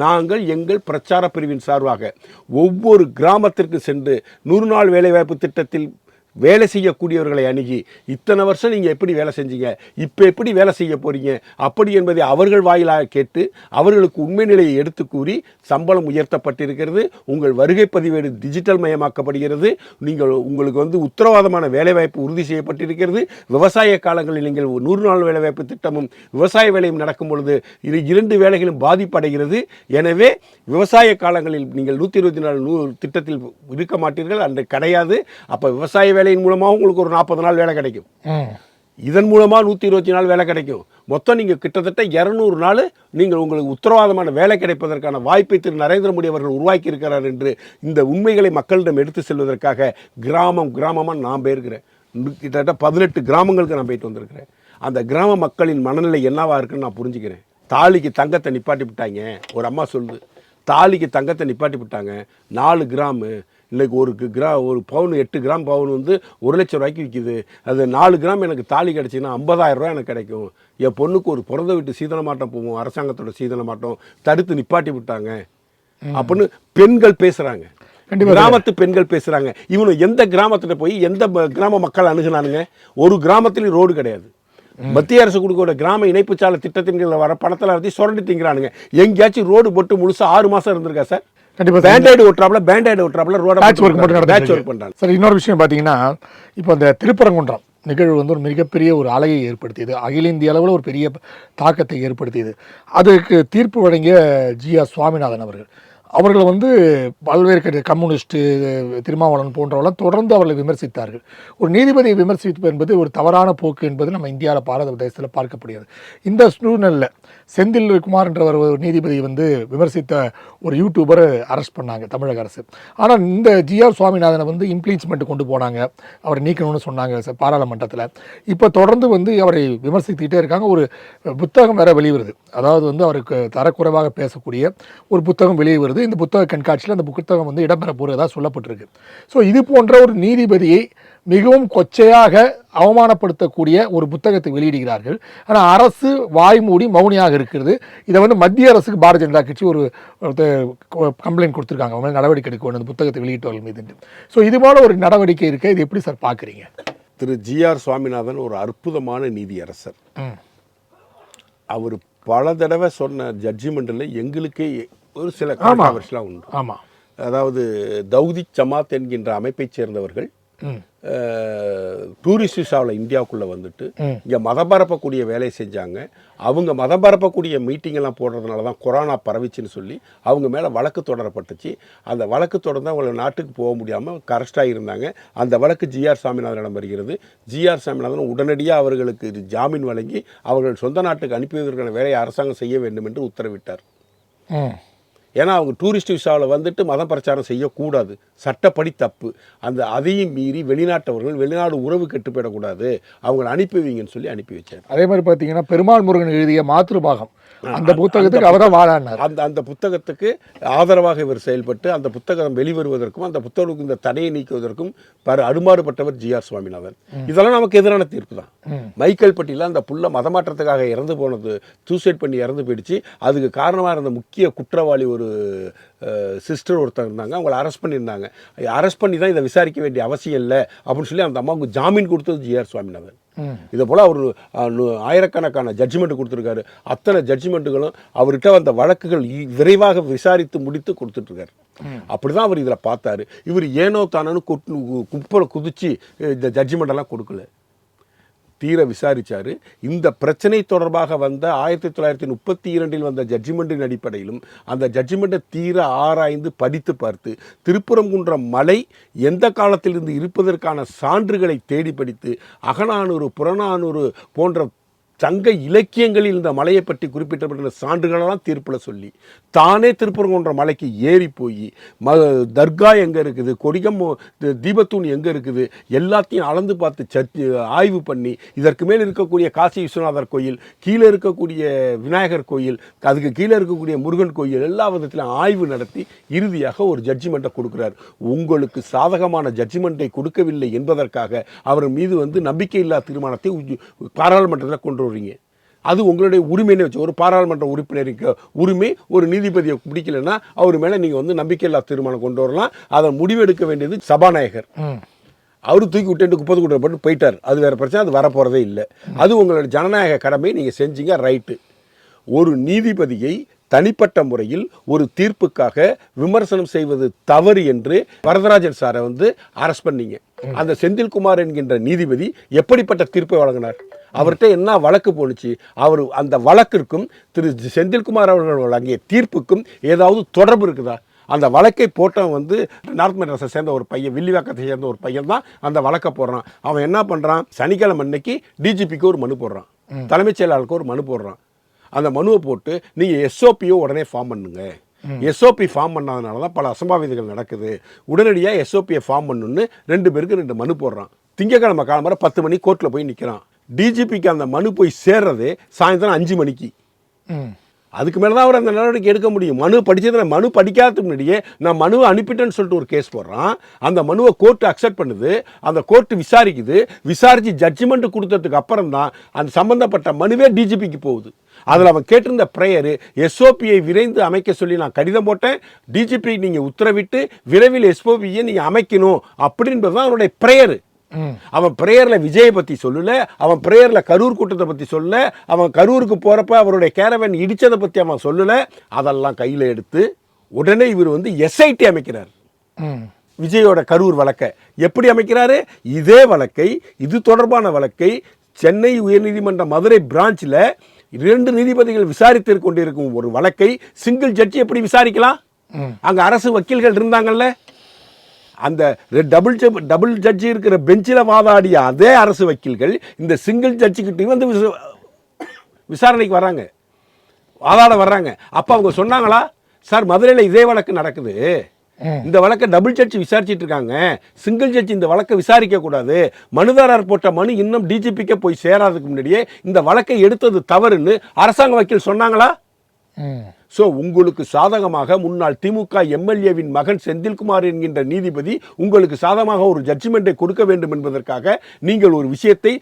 நாங்கள் எங்கள் பிரச்சார பிரிவின் சார்பாக ஒவ்வொரு கிராமத்திற்கு சென்று 100 நாள் வேலைவாய்ப்பு திட்டத்தில் வேலை செய்யக்கூடியவர்களை அணுகி இத்தனை வருஷம் நீங்கள் எப்படி வேலை செஞ்சீங்க, இப்போ எப்படி வேலை செய்ய போகிறீங்க அப்படி என்பதை அவர்கள் வாயிலாக கேட்டு அவர்களுக்கு உண்மை நிலையை எடுத்து கூறி சம்பளம் உயர்த்தப்பட்டிருக்கிறது. உங்கள் வருகை பதிவேடு டிஜிட்டல் மயமாக்கப்படுகிறது. உங்களுக்கு உத்தரவாதமான வேலைவாய்ப்பு உறுதி செய்யப்பட்டிருக்கிறது. விவசாய காலங்களில் நீங்கள் 100 நாள் வேலைவாய்ப்பு திட்டமும் விவசாய வேலையும் நடக்கும் பொழுது இது 2 வேலைகளும் பாதிப்படைகிறது. எனவே விவசாய காலங்களில் நீங்கள் 124 திட்டத்தில் இருக்க மாட்டீர்கள், அன்று கிடையாது. அப்போ விவசாய வேலையின் மூலமாக உங்களுக்கு ஒரு 40 நாள் வேலை கிடைக்கும். இதன் மூலமாக 120 நாள் வேலை கிடைக்கும். மொத்தம் நீங்கள் கிட்டத்தட்ட 200 நாள் நீங்கள் உங்களுக்கு உத்தரவாதமான வேலை கிடைப்பதற்கான வாய்ப்பை திரு நரேந்திர மோடி அவர்கள் உருவாக்கி இருக்கிறார் என்று இந்த உண்மைகளை மக்களிடம் எடுத்து செல்வதற்காக கிராமமாக நான் போயிருக்கிறேன். கிட்டத்தட்ட 18 கிராமங்களுக்கு நான் போயிட்டு வந்திருக்கிறேன். அந்த கிராம மக்களின் மனநிலை என்னவா இருக்குன்னு நான் புரிஞ்சுக்கிறேன். தாலிக்கு தங்கத்தை நிப்பாட்டி விட்டாங்க. ஒரு அம்மா சொல்லுது, தாலிக்கு தங்கத்தை நிப்பாட்டி விட்டாங்க. 4 கிராமு இன்றைக்கி ஒரு பவுன் 8 கிராம் பவுன் 1 லட்சம் ரூபாய்க்கு விற்கிது. அது 4 கிராம் எனக்கு தாலி கிடச்சின்னா 50,000 ரூபா எனக்கு கிடைக்கும். என் பொண்ணுக்கு ஒரு பிறந்த வீட்டு சீதன மாட்டம் போவோம், அரசாங்கத்தோட சீதன மாட்டம் தடுத்து நிப்பாட்டி விட்டாங்க அப்படின்னு பெண்கள் பேசுகிறாங்க. கிராமத்து பெண்கள் பேசுகிறாங்க. இவனு எந்த கிராமத்தில் போய் எந்த கிராம மக்கள் அணுகுனானுங்க? ஒரு கிராமத்துலேயும் ரோடு கிடையாது. மத்திய அரசு கொடுக்கிற கிராம இணைப்பு சாலை திட்டத்தின் வர பணத்தில் வந்து சுரண்டி திங்கிறானுங்க. எங்கேயாச்சும் ரோடு போட்டு முழுசா 6 மாதம் இருந்திருக்கா சார்? பேண்டைடு ஓட்டுறாப்புல ரோட பேட்ச் ஒர்க் பண்றாங்க சார். இன்னொரு விஷயம் பார்த்தீங்கன்னா, இப்போ அந்த திருப்பரங்குன்றம் நிகழ்வு ஒரு மிகப்பெரிய ஒரு அலையை ஏற்படுத்தியது. அகில இந்திய அளவில் ஒரு பெரிய தாக்கத்தை ஏற்படுத்தியது. அதுக்கு தீர்ப்பு வழங்கிய GR சுவாமிநாதன் அவர்கள் பல்வேறு கம்யூனிஸ்ட்டு திருமாவளவன் போன்றவர்கள் தொடர்ந்து அவர்களை விமர்சித்தார்கள். ஒரு நீதிபதியை விமர்சிப்பது என்பது ஒரு தவறான போக்கு என்பது நம்ம இந்தியாவில் பாரத தேசத்தில் பார்க்கப்படுகிறது. இந்த சூழ்நிலையில் செந்தில் குமார் என்ற ஒரு நீதிபதி விமர்சித்த ஒரு யூடியூபரை அரெஸ்ட் பண்ணாங்க தமிழக அரசு. ஆனால் இந்த GR சுவாமிநாதனை இம்ப்ளீச்மெண்ட் கொண்டு போனாங்க, அவரை நீக்கணும்னு சொன்னாங்க பாராளுமன்றத்தில். இப்போ தொடர்ந்து அவரை விமர்சித்துக்கிட்டே இருக்காங்க. ஒரு புத்தகம் வேற வெளிவருது, அதாவது அவருக்கு தரக்குறைவாக பேசக்கூடிய ஒரு புத்தகம் வெளியே வருது. இந்த புத்தக கண்காட்சியில் அந்த புத்தகம் இடம்பெற போகிறதா சொல்லப்பட்டிருக்கு. ஸோ இது போன்ற ஒரு நீதிபதியை மிகவும் கொச்சையாக அவமானப்படுத்தக்கூடிய ஒரு புத்தகத்தை வெளியிடுகிறார்கள். ஆனால் அரசு வாய்மூடி மௌனியாக இருக்கிறது. இதை மத்திய அரசுக்கு பாரதிய ஜனதா கட்சி ஒரு கம்ப்ளைண்ட் கொடுத்துருக்காங்க, அவங்க நடவடிக்கை எடுக்க வேண்டும் புத்தகத்தை வெளியிட்டவர்கள் மீது. ஸோ இது போல ஒரு நடவடிக்கை இருக்க இது எப்படி சார் பார்க்குறீங்க? திரு GR சுவாமிநாதன் ஒரு அற்புதமான நீதியரசர். அவர் பல தடவை சொன்ன ஜட்ஜிமெண்ட்டில் எங்களுக்கே ஒரு சில கான்ட்ரோவர்சிலாம் உண்டு. ஆமாம், அதாவது தௌதிக் ஜமாத் என்கின்ற அமைப்பைச் சேர்ந்தவர்கள் டூரிஸ்ட் விசாவில் இந்தியாவுக்குள்ளே இங்கே மதம் பரப்பக்கூடிய வேலையை செஞ்சாங்க. அவங்க மதம் பரப்பக்கூடிய மீட்டிங்கெல்லாம் போடுறதுனால தான் கொரோனா பரவிச்சுன்னு சொல்லி அவங்க மேலே வழக்கு தொடரப்பட்டுச்சு. அந்த வழக்கு தொடர்ந்து அவங்க நாட்டுக்கு போக முடியாமல் அரெஸ்டாக இருந்தாங்க. அந்த வழக்கு GR சுவாமிநாதனிடம் வருகிறது. GR சுவாமிநாதன் உடனடியாக அவர்களுக்கு ஜாமீன் வழங்கி அவர்கள் சொந்த நாட்டுக்கு அனுப்பியதற்கான வேலையை அரசாங்கம் செய்ய வேண்டும் என்று உத்தரவிட்டார். ஏன்னா அவங்க டூரிஸ்ட் விசாவில் மதம் பிரச்சாரம் செய்யக்கூடாது, சட்டப்படி தப்பு. அதையும் மீறி வெளிநாடு உறவு கெட்டு போயிடக்கூடாது, அவங்களை அனுப்பி வைங்கன்னு சொல்லி அனுப்பி வச்சார். அதே மாதிரி பார்த்தீங்கன்னா பெருமாள் முருகன் எழுதிய மாத்ருபாகம் அந்த புத்தகத்துக்கு அவர் தான் வாழானார். அந்த புத்தகத்துக்கு ஆதரவாக இவர் செயல்பட்டு அந்த புத்தகம் வெளிவருவதற்கும் அந்த புத்தகத்துக்கு இந்த தடையை நீக்குவதற்கும் அடுமாறுபட்டவர் GR சுவாமிநாதன். இதெல்லாம் நமக்கு எதிரான தீர்ப்பு தான். மைக்கேல் பட்டியில் அந்த புள்ள மதமாற்றத்துக்காக இறந்து போனது, சூசைட் பண்ணி இறந்து போயிடுச்சு. அதுக்கு காரணமாக இருந்த முக்கிய குற்றவாளி ஒரு சிஸ்டர் ஒருத்தர் இருந்தாங்க, அவங்களை அரெஸ்ட் பண்ணியிருந்தாங்க. அரெஸ்ட் பண்ணி தான் இதை விசாரிக்க வேண்டிய அவசியம் இல்லை அப்படின்னு சொல்லி அந்த அம்மாவுக்கு ஜாமீன் கொடுத்தது GR சுவாமிநாதன். இதை போல் அவர் ஆயிரக்கணக்கான ஜட்ஜ்மெண்ட் கொடுத்துருக்காரு. அத்தனை ஜட்ஜ்மெண்ட்டுகளும் அவர்கிட்ட அந்த வழக்குகள் விரைவாக விசாரித்து முடித்து கொடுத்துட்ருக்காரு. அப்படி தான் அவர் இதில் பார்த்தாரு. இவர் ஏனோ தானு குப்பலை குதித்து இந்த ஜட்ஜ்மெண்டெல்லாம் கொடுக்கல, தீர விசாரித்தார். இந்த பிரச்சனை தொடர்பாக வந்த 1932 வந்த ஜட்ஜ்மெண்ட்டின் அடிப்படையிலும் அந்த ஜட்ஜ்மெண்ட்டை தீர ஆராய்ந்து படித்து பார்த்து திருப்பரங்குன்றம் மலை எந்த காலத்திலிருந்து இருப்பதற்கான சான்றுகளை தேடி படித்து அகநானூறு புறநானூறு போன்ற சங்க இலக்கியங்களில் இந்த மலையை பற்றி குறிப்பிட்டப்பட்ட சான்றுகளெல்லாம் தீர்ப்பில் சொல்லி தானே திருப்பரங்குன்ற மலைக்கு ஏறி போய் தர்கா எங்கே இருக்குது, கொடிகம் தீபத்தூண் எங்கே இருக்குது எல்லாத்தையும் அளந்து பார்த்து ஆய்வு பண்ணி இதற்கு மேல் இருக்கக்கூடிய காசி விஸ்வநாதர் கோயில், கீழே இருக்கக்கூடிய விநாயகர் கோயில், அதுக்கு கீழே இருக்கக்கூடிய முருகன் கோயில் எல்லா விதத்திலும் ஆய்வு நடத்தி இறுதியாக ஒரு ஜட்ஜ்மெண்ட்டை கொடுக்குறார். உங்களுக்கு சாதகமான ஜட்ஜ்மெண்ட்டை கொடுக்கவில்லை என்பதற்காக அவர் மீது நம்பிக்கையில்லா தீர்மானத்தை பாராளுமன்றத்தில் கொண்டு வருவீங்க. அது உங்களுடைய உரிமைன்னு வச்சு, ஒரு பாராளுமன்ற உறுப்பினருக்கு உரிமை ஒரு நீதிபதியை பிடிக்கலன்னா அவர் மேலே நீங்கள் நம்பிக்கையில்லா தீர்மானம் கொண்டு வரலாம். அதை முடிவெடுக்க வேண்டியது சபாநாயகர். அவரு தூக்கி விட்டு குப்பை கூட்டப்பட்டு போயிட்டார், அது வேற பிரச்சனை, அது வரப்போகிறதே இல்லை. அது உங்களோட ஜனநாயக கடமை, நீங்கள் செஞ்சீங்க, ரைட்டு. ஒரு நீதிபதியை தனிப்பட்ட முறையில் ஒரு தீர்ப்புக்காக விமர்சனம் செய்வது தவறு என்று வரதராஜன் சாரை அரெஸ்ட் பண்ணீங்க. அந்த செந்தில்குமார் என்கின்ற நீதிபதி எப்படிப்பட்ட தீர்ப்பை வழங்கினார்? அவர்கிட்ட என்ன வழக்கு போணுச்சு? அவர் அந்த வழக்கிற்கும் திரு செந்தில்குமார் அவர்கள் வழங்கிய தீர்ப்புக்கும் ஏதாவது தொடர்பு இருக்குதா? அந்த வழக்கை போட்டவன் நார்த் மெட்ராஸை சேர்ந்த ஒரு பையன், வில்லிவாக்கத்தை சேர்ந்த ஒரு பையன் தான் அந்த வழக்கை போடுறான். அவன் என்ன பண்ணுறான்? சனிக்கிழமை அன்னைக்கு டிஜிபிக்கு ஒரு மனு போடுறான், தலைமைச் செயலாளருக்கு ஒரு மனு போடுறான். அந்த மனுவை போட்டு நீங்கள் எஸ்ஓபியோ உடனே ஃபார்ம் பண்ணுங்க. எஸ்ஓபி ஃபார்ம் பண்ணாதனால தான் பல அசம்பாவிதங்கள் நடக்குது. உடனடியாக எஸ்ஓபியை ஃபார்ம் பண்ணுன்னு 2 பேருக்கு 2 மனு போடுறான். திங்கக்கிழமை காலம்பர 10 மணி கோர்ட்டில் போய் நிற்கிறான். டிஜிபிக்கு அந்த மனு போய் சேர்றது சாயந்தரம் 5 மணிக்கு. அதுக்கு மேலே தான் அவர் அந்த நடவடிக்கை எடுக்க முடியும். மனு படித்ததில் மனு படிக்காததுக்கு முன்னாடியே நான் மனுவை அனுப்பிட்டேன்னு சொல்லிட்டு ஒரு கேஸ் போடுறான். அந்த மனுவை கோர்ட்டு அக்செப்ட் பண்ணுது, அந்த கோர்ட்டு விசாரிக்குது. விசாரித்து ஜட்ஜ்மெண்ட் கொடுத்ததுக்கு அப்புறம் தான் அந்த சம்பந்தப்பட்ட மனுவே டிஜிபிக்கு போகுது. அதில் அவன் கேட்டிருந்த ப்ரேயரு, எஸ்ஓபியை விரைந்து அமைக்க சொல்லி நான் கடிதம் போட்டேன், டிஜிபி நீங்கள் உத்தரவிட்டு விரைவில் எஸ்ஓபியை நீங்கள் அமைக்கணும் அப்படின்றது தான் அவனுடைய ப்ரேயரு. அவன் பிரேயர்ல விஜயை பத்தி சொல்லல, அவன் பிரேயர்ல கரூர் கூட்டத்தை பத்தி சொல்லல, அவன் கரூருக்கு போறப்ப அவருடைய கேரவன் இடிச்சதை பத்தி அவன் சொல்லல. அதெல்லாம் கையில எடுத்து உடனே இவர் எஸ்ஐடி அமைக்கிறார். விஜயோட கரூர் வழக்கை எப்படி அமைக்கிறாரு? இதே வழக்கை, இது தொடர்பான வழக்கை சென்னை உயர்நீதிமன்ற மதுரை பிரான்ச்சில் 2 நீதிபதிகள் விசாரித்து கொண்டிருக்கும் ஒரு வழக்கை சிங்கிள் ஜட்ஜி எப்படி விசாரிக்கலாம்? அங்க அரசு வக்கீல்கள் இருந்தாங்கல்ல, அந்த டபுள் ஜட்ஜி இருக்கிற பெஞ்சில் வாதாடிய அதே அரசு வக்கீல்கள் இந்த சிங்கிள் ஜட்ஜிக்கிட்டையும் விசாரணைக்கு வர்றாங்க, வாதாட வர்றாங்க. அப்போ அவங்க சொன்னாங்களா, சார் மதுரையில் இதே வழக்கு நடக்குது, இந்த வழக்கை டபுள் ஜட்ஜி விசாரிச்சுட்டு இருக்காங்க, சிங்கிள் ஜட்ஜி இந்த வழக்கை விசாரிக்க கூடாது, மனுதாரர் போட்ட மனு இன்னும் டிஜிபிக்கே போய் சேராதுக்கு முன்னாடியே இந்த வழக்கை எடுத்தது தவறுன்னு அரசாங்க வக்கீல் சொன்னாங்களா? ஸோ உங்களுக்கு சாதகமாக முன்னாள் திமுக எம்எல்ஏவின் மகன் செந்தில்குமார் என்கின்ற நீதிபதி உங்களுக்கு சாதகமாக ஒரு ஜட்ஜ்மெண்ட்டை கொடுக்க வேண்டும் என்பதற்காக நீங்கள் ஒரு விஷயத்தை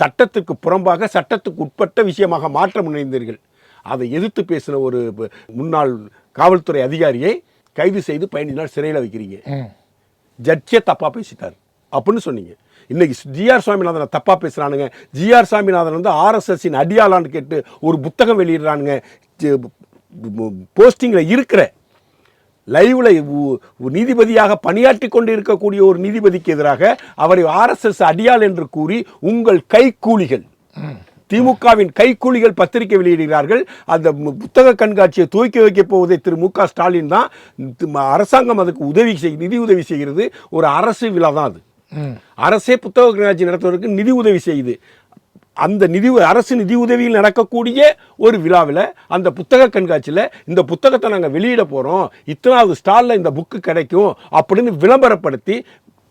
சட்டத்துக்கு புறம்பாக சட்டத்துக்கு உட்பட்ட விஷயமாக மாற்ற முனைந்தீர்கள். அதை எதிர்த்து பேசின ஒரு முன்னாள் காவல்துறை அதிகாரியை கைது செய்து 15 நாள் சிறையில் வைக்கிறீங்க. ஜட்ஜே தப்பா பேசிட்டார் அப்படின்னு சொன்னீங்க. இன்னைக்கு ஜிஆர் சுவாமிநாதனை தப்பா பேசுறானுங்க. ஜிஆர் சுவாமிநாதன் ஆர்எஸ்எஸ்ஸின் அடியாளான்னு கேட்டு ஒரு புத்தகம் வெளியிடுறானுங்க. போஸ்டிங்கில் இருக்கிற லைவ்ல நீதிபதியாக பணியாற்றி கொண்டு இருக்கக்கூடிய ஒரு நீதிபதிக்கு எதிராக அவரை ஆர்எஸ்எஸ் அடியாள் என்று கூறி உங்கள் கைக்கூலிகள், திமுகவின் கைக்கூலிகள் பத்திரிகை வெளியிடுகிறார்கள். அந்த புத்தக கண்காட்சியை துவக்கி வைக்க போவதை திரு மு.க. ஸ்டாலின் தான். அரசாங்கம் அதுக்கு நிதி உதவி செய்கிறது. ஒரு அரசு விழா தான் அது. அரசே புத்தக கண்காட்சி நடத்துவதற்கு நிதி உதவி செய்யுது. அந்த அரசு நிதி உதவியில் நடக்கக்கூடிய ஒரு விழாவில் அந்த புத்தக கண்காட்சியில் இந்த புத்தகத்தை நாங்கள் வெளியிட போகிறோம், இத்தனாவது ஸ்டாலில் இந்த புக்கு கிடைக்கும் அப்படின்னு விளம்பரப்படுத்தி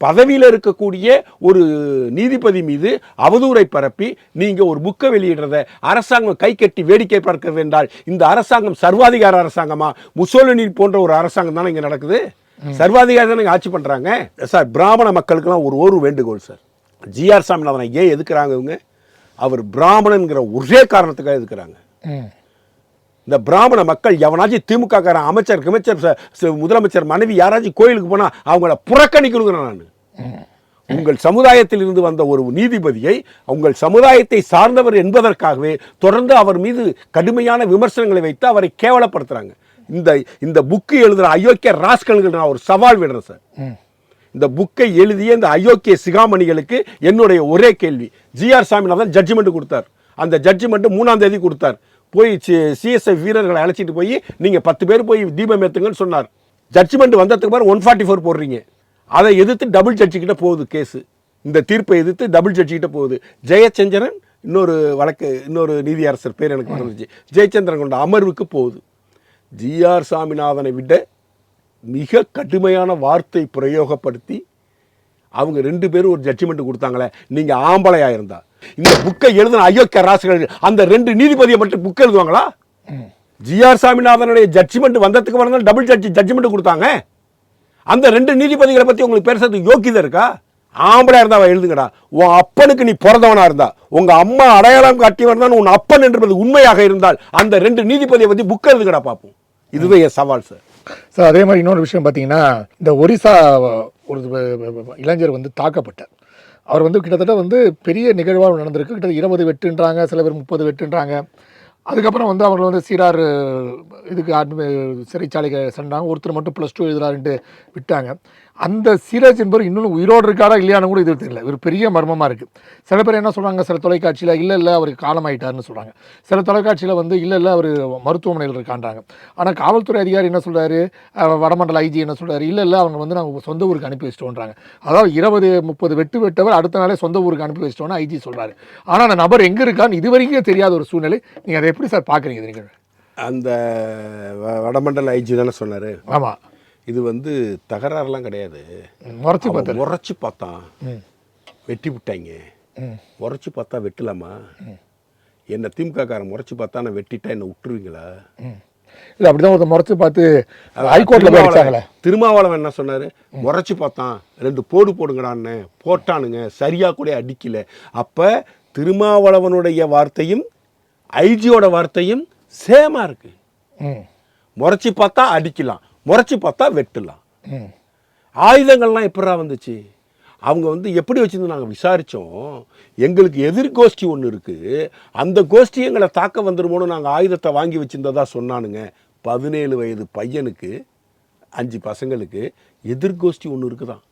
பதவியில் இருக்கக்கூடிய ஒரு நீதிபதி மீது அவதூறை பரப்பி நீங்கள் ஒரு புக்கை வெளியிடுறத அரசாங்கம் கை கட்டி வேடிக்கை பார்க்கிறது என்றால் இந்த அரசாங்கம் சர்வாதிகார அரசாங்கமா? முசோலினி போன்ற ஒரு அரசாங்கம் தானே இங்கே நடக்குது. சர்வாதிகாரி தானே ஆட்சி பண்ணுறாங்க. சார் பிராமண மக்களுக்கெல்லாம் ஒரு வேண்டுகோள் சார். ஜிஆர் சாமிநாதனை ஏன் எதுக்குறாங்க இவங்க? அவர் பிராமணன்கிற ஒரே காரணத்துக்காக எதுக்குறாங்க. இந்த பிராமண மக்கள் எவனாச்சும் திமுக காரன் அமைச்சர் முதலமைச்சர் மனைவி யாராச்சும் கோயிலுக்கு போனா அவங்கள புறக்கணிக்கணுங்கிறேன் நான். உங்கள் சமுதாயத்தில் இருந்து வந்த ஒரு நீதிபதியை உங்கள் சமுதாயத்தை சார்ந்தவர் என்பதற்காகவே தொடர்ந்து அவர் மீது கடுமையான விமர்சனங்களை வைத்து அவரை கேவலப்படுத்துறாங்க. இந்த புக்கு எழுதுற அயோக்கிய ராஸ்கல்கள் நான் ஒரு சவால் விடுறேன் சார். இந்த புக்கை எழுதிய இந்த அயோக்கிய சிகாமணிகளுக்கு என்னுடைய ஒரே கேள்வி, ஜிஆர் சாமிநாதன் ஜட்ஜ்மெண்ட் கொடுத்தார். அந்த ஜட்ஜ்மெண்ட் 3ஆம் தேதி கொடுத்தார். போய் சிஎஸ்ஐ வீரர்களை அழைச்சிட்டு போய் நீங்கள் 10 பேர் போய் தீபம் ஏற்றுங்கன்னு சொன்னார். ஜட்ஜ்மெண்ட் வந்ததுக்கு அப்புறம் 144 போடுறீங்க. அதை எதிர்த்து டபுள் ஜட்ஜி கிட்ட போகுது கேஸு. இந்த தீர்ப்பை எதிர்த்து டபுள் ஜட்ஜி கிட்ட போகுது. ஜெயச்சந்திரன் இன்னொரு நீதியரசர் பேர் எனக்கு மறந்துச்சு, ஜெயச்சந்திரன் கொண்ட அமர்வுக்கு போகுது. ஜிஆர் சாமிநாதனை விட மிக கடுமையான வார்த்தை பிரயோகப்படுத்தி அவங்க 2 பேரும் ஒரு ஜட்ஜ்மெண்ட் கொடுத்தாங்களே. நீங்க ஆம்பளையா இருந்தா இந்த புக்கை எழுதின அயோக்கிய ராசிகள் அந்த 2 நீதிபதியை மட்டும் புக் எழுதுவாங்களா? ஜிஆர் சாமிநாதனுடைய ஜட்ஜ்மெண்ட் வந்ததுக்கு வரணும் டபுள் ஜட்ஜ்மெண்ட் கொடுத்தாங்க. அந்த 2 நீதிபதிகளை பத்தி உங்களுக்கு பேசுறதுக்கு யோக்கியதை இருக்கா? ஆம்பளையா இருந்தா எழுதுங்கடா. உன் அப்பனுக்கு நீ பிறந்தவனா இருந்தா, உங்க அம்மா அடையாளம் காட்டியவன் தான் உன் அப்பன் என்பது உண்மையாக இருந்தால் அந்த 2 நீதிபதியை பத்தி புக் எழுதுங்கடா பார்ப்போம். இதுவே என் சவால் சார். சார் அதே மாதிரி இன்னொரு விஷயம் பார்த்தீங்கன்னா, இந்த ஒரிசா ஒரு இளைஞர் வந்து தாக்கப்பட்டார். அவர் வந்து கிட்டத்தட்ட வந்து பெரிய நிகழ்வாக நடந்திருக்கு. கிட்டத்தட்ட 20 வெட்டுன்றாங்க, சில பேர் 30 வெட்டுன்றாங்க. அதுக்கப்புறம் வந்து அவங்க வந்து சீரார் இதுக்கு சிறைச்சாலைக்கு சென்றாங்க. ஒருத்தர் மட்டும் +2 எழுதுறாருன்ட்டு விட்டாங்க. அந்த சீராஜ் என்பவர் இன்னும் உயிரோடு இருக்காரா இல்லையானு கூட இது தெரியல. ஒரு பெரிய மர்மமாக இருக்குது. சில பேர் என்ன சொல்கிறாங்க, சில தொலைக்காட்சியில் இல்லை அவருக்கு காலமாயிட்டாருன்னு சொல்கிறாங்க. சில தொலைக்காட்சியில் வந்து இல்லை அவர் மருத்துவமனையில் இருக்கான்றாங்க. ஆனால் காவல்துறை அதிகாரி என்ன சொல்கிறாரு, வடமண்டல ஐஜி என்ன சொல்கிறாரு, இல்லை அவங்க வந்து நாங்கள் சொந்த ஊருக்கு அனுப்பி வச்சிட்டோன்றாங்க. அதாவது 20-30 வெட்டவர் அடுத்த நாளே சொந்த ஊருக்கு அனுப்பி வச்சிட்டோன்னு ஐஜி சொல்கிறாரு. ஆனால் அந்த நபர் எங்கே இருக்கான்னு இது வரைக்கும் தெரியாத ஒரு சூழ்நிலை. நீங்கள் அதை எப்படி சார் பார்க்குறீங்க? நீங்கள் அந்த வடமண்டல ஐஜி தானே சொன்னார். ஆமாம், இது வந்து தகராறுலாம் கிடையாது. முறைச்சு பார்த்தான் வெட்டி விட்டாங்க. முறைச்சு பார்த்தா வெட்டலாமா? என்ன திமுககாரன் முறைச்சு பார்த்தா நான் வெட்டிட்டா என்ன விட்டுருவீங்களா? இல்லை அப்படிதான் ஒருத்தர் முறைச்சு பார்த்து ஹைகோர்ட்ல திருமாவளவன் என்ன சொன்னாரு, முறைச்சு பார்த்தான் 2 போடு போடுங்கடான்னு போட்டானுங்க, சரியா கூட அடிக்கல. அப்ப திருமாவளவனுடைய வார்த்தையும் ஐஜியோட வார்த்தையும் சேமா இருக்கு. முறைச்சு பார்த்தா அடிக்கலாம், முறைச்சு பார்த்தா வெட்டலாம். ஆயுதங்கள்லாம் எப்படா வந்துச்சு? அவங்க வந்து எப்படி வச்சிருந்து நாங்கள் விசாரித்தோம். எங்களுக்கு எதிர்கோஷ்டி ஒன்று இருக்குது, அந்த கோஷ்டி எங்களை தாக்க வந்துருமோன்னு நாங்கள் ஆயுதத்தை வாங்கி வச்சிருந்ததா சொன்னானுங்க. 17 வயது பையனுக்கு 5 பசங்களுக்கு எதிர்கோஷ்டி ஒன்று இருக்குதான்.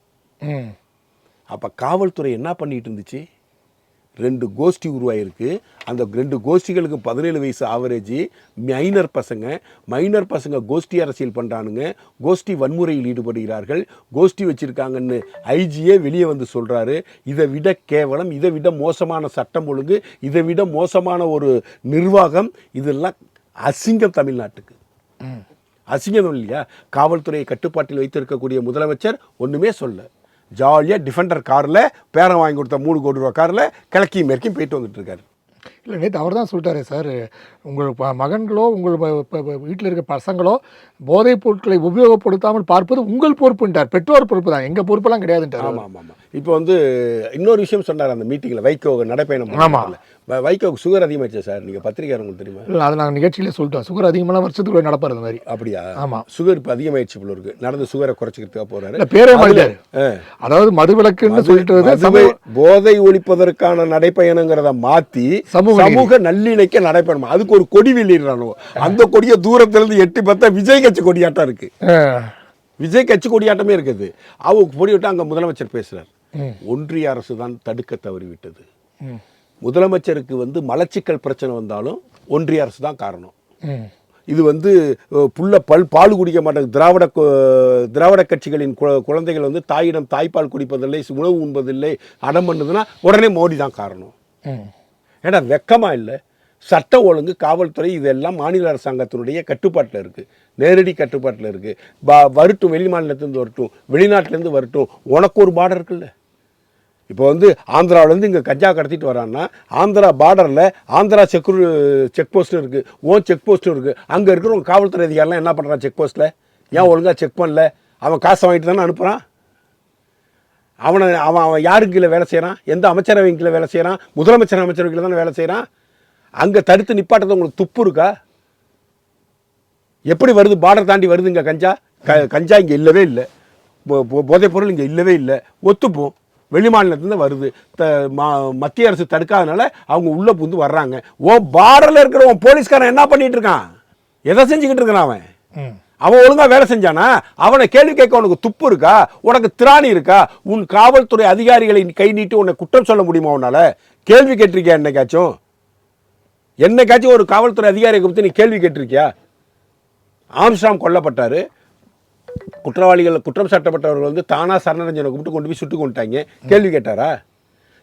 அப்போ காவல்துறை என்ன பண்ணிட்டு இருந்துச்சு? 2 கோஷ்டி உருவாயிருக்கு. அந்த 2 கோஷ்டிகளுக்கு 17 வயசு ஆவரேஜ். மைனர் பசங்க கோஷ்டி அரசியல் பண்ணுறானுங்க, கோஷ்டி வன்முறையில் ஈடுபடுகிறார்கள், கோஷ்டி வச்சுருக்காங்கன்னு ஐஜியே வெளியே வந்து சொல்கிறாரு. இதை விட கேவலம், இதை விட மோசமான சட்டம் ஒழுங்கு, இதை விட மோசமான ஒரு நிர்வாகம், இதெல்லாம் அசிங்கம் தமிழ்நாட்டுக்கு. அசிங்கம் இல்லையா? காவல்துறையை கட்டுப்பாட்டில் வைத்திருக்கக்கூடிய முதலமைச்சர் ஒன்றுமே சொல்ல, ஜாலியாக டிஃபெண்டர் காரில் பேரம் வாங்கி கொடுத்த 3 கோடி ரூபா காரில் கிழக்கையும் மேற்கையும் போயிட்டு வந்துட்டு இருக்காரு. இல்லை நேற்று அவர் தான் சொல்லிட்டாரு சார், உங்கள் மகன்களோ உங்கள் வீட்டில் இருக்க பசங்களோ போதைப் பொருட்களை உபயோகப்படுத்தாமல் பார்ப்பது உங்கள் பொறுப்புன்ட்டார். பெற்றோர் பொறுப்பு தான், எங்கள் பொறுப்பெல்லாம் கிடையாதுன்ட்டார். ஆமாம். இப்போ வந்து இன்னொரு விஷயம் சொன்னார் அந்த மீட்டிங்கில், வைகோ நடைப்பயணம். ஆமாம், வைகோக்கு சுகர் அதிகமாகிடுச்சு சார். நீங்கள் பத்திரிக்கை உங்களுக்கு தெரியுமா? இல்லை அது நாங்கள் நிகழ்ச்சியிலே சொல்லிட்டோம். சுகர் அதிகமாக வருஷத்துக்கு நடப்பார் அந்த மாதிரி. அப்படியா? ஆமாம், சுகர் இப்போ அதிகமாகிடுச்சு போல இருக்கு. நடந்து சுகரை குறைச்சிக்கிறதுக்காக போகிறாரு. பேரே மாறிட்டாரு. அதாவது மதுவிலக்குன்னு சொல்லிட்டு போதை ஒழிப்பதற்கான நடைப்பயணங்கிறத மாற்றி சமூக நல்லிணைக்க நடைபெறணும். அதுக்கு ஒரு கொடி வெளியிடறானோ, அந்த கொடியை தூரத்திலிருந்து எட்டி பார்த்தா விஜய் கட்சி கொடியாட்டம் இருக்கு. விஜய் கட்சி கொடியாட்டமே இருக்குது. அவங்க கொடி விட்டு அங்கே முதலமைச்சர் பேசுறார். ஒன்றிய அரசு தான் தடுக்க தவறிவிட்டது. முதலமைச்சருக்கு வந்து மலச்சிக்கல் பிரச்சனை வந்தாலும் ஒன்றிய அரசு தான் காரணம். இது வந்து புள்ள பால் குடிக்க மாட்டாங்க. திராவிட கட்சிகளின் குழந்தைகள் வந்து தாயிடம் தாய்ப்பால் குடிப்பதில்லை, உணவு உண்பதில்லை, அடம் பண்ணுதுன்னா உடனே மோடி தான் காரணம். ஏன்னா வெக்கமா இல்லை? சட்டம் ஒழுங்கு, காவல்துறை இதெல்லாம் மாநில அரசாங்கத்தினுடைய கட்டுப்பாட்டில் இருக்குது, நேரடி கட்டுப்பாட்டில் இருக்குது. வரட்டும், வெளி மாநிலத்திலேருந்து வரட்டும், வெளிநாட்டிலேருந்து வரட்டும், உனக்கு ஒரு பார்டர் இருக்குல்ல. இப்போ வந்து ஆந்திராவிலேருந்து இங்கே கஞ்சா கடத்திட்டு வரான்னா ஆந்திரா பார்டரில் ஆந்திரா செக் போஸ்ட்டும் இருக்குது, செக் போஸ்ட்டும் இருக்குது. அங்கே இருக்கிறவங்க காவல்துறை அதிகாரிலாம் என்ன பண்ணுறான் செக் போஸ்ட்டில்? ஏன் ஒழுங்காக செக் பண்ணல? அவன் காசை வாங்கிட்டு தானே அனுப்புகிறான். அவன் யாருக்கு கீழே வேலை செய்கிறான்? எந்த அமைச்சரவைக்கு கீழே வேலை செய்கிறான்? முதலமைச்சர் அமைச்சரவையில் தானே வேலை செய்கிறான். அங்கே தடுத்து நிப்பாட்டது உங்களுக்கு துப்பு இருக்கா? எப்படி வருது? பார்டர் தாண்டி வருது இங்கே கஞ்சா இங்கே இல்லவே இல்லை. போதைப் பொருள் இங்கே இல்லவே இல்லை. ஒத்துப்போம், வெளி மாநிலத்துலேருந்து வருது. மத்திய அரசு தடுக்காதனால அவங்க உள்ளே புந்து வர்றாங்க. பார்டரில் இருக்கிற போலீஸ்காரன் என்ன பண்ணிட்டு இருக்கான்? எதை செஞ்சுக்கிட்டு இருக்கிறான்? அவன் ஒழுங்கா வேலை செஞ்சானா? அவனை கேள்வி கேட்க உனக்கு துப்பு இருக்கா? உனக்கு திராணி இருக்கா? உன் காவல்துறை அதிகாரிகளை கை நீட்டி உன்னை குற்றம் சொல்ல முடியுமா? உன்னால கேள்வி கேட்டிருக்கியா? என்னைக்காச்சும் ஒரு காவல்துறை அதிகாரியை குறித்து நீ கேள்வி கேட்டிருக்கியா? ஆம்ஸ்ட்ராங் கொல்லப்பட்டாரு, குற்றம் சாட்டப்பட்டவர்கள் வந்து தானா சரணடைஞ்சனை கூப்பிட்டு கொண்டு போய் சுட்டு கொண்டுட்டாங்க. கேள்வி கேட்டாரா?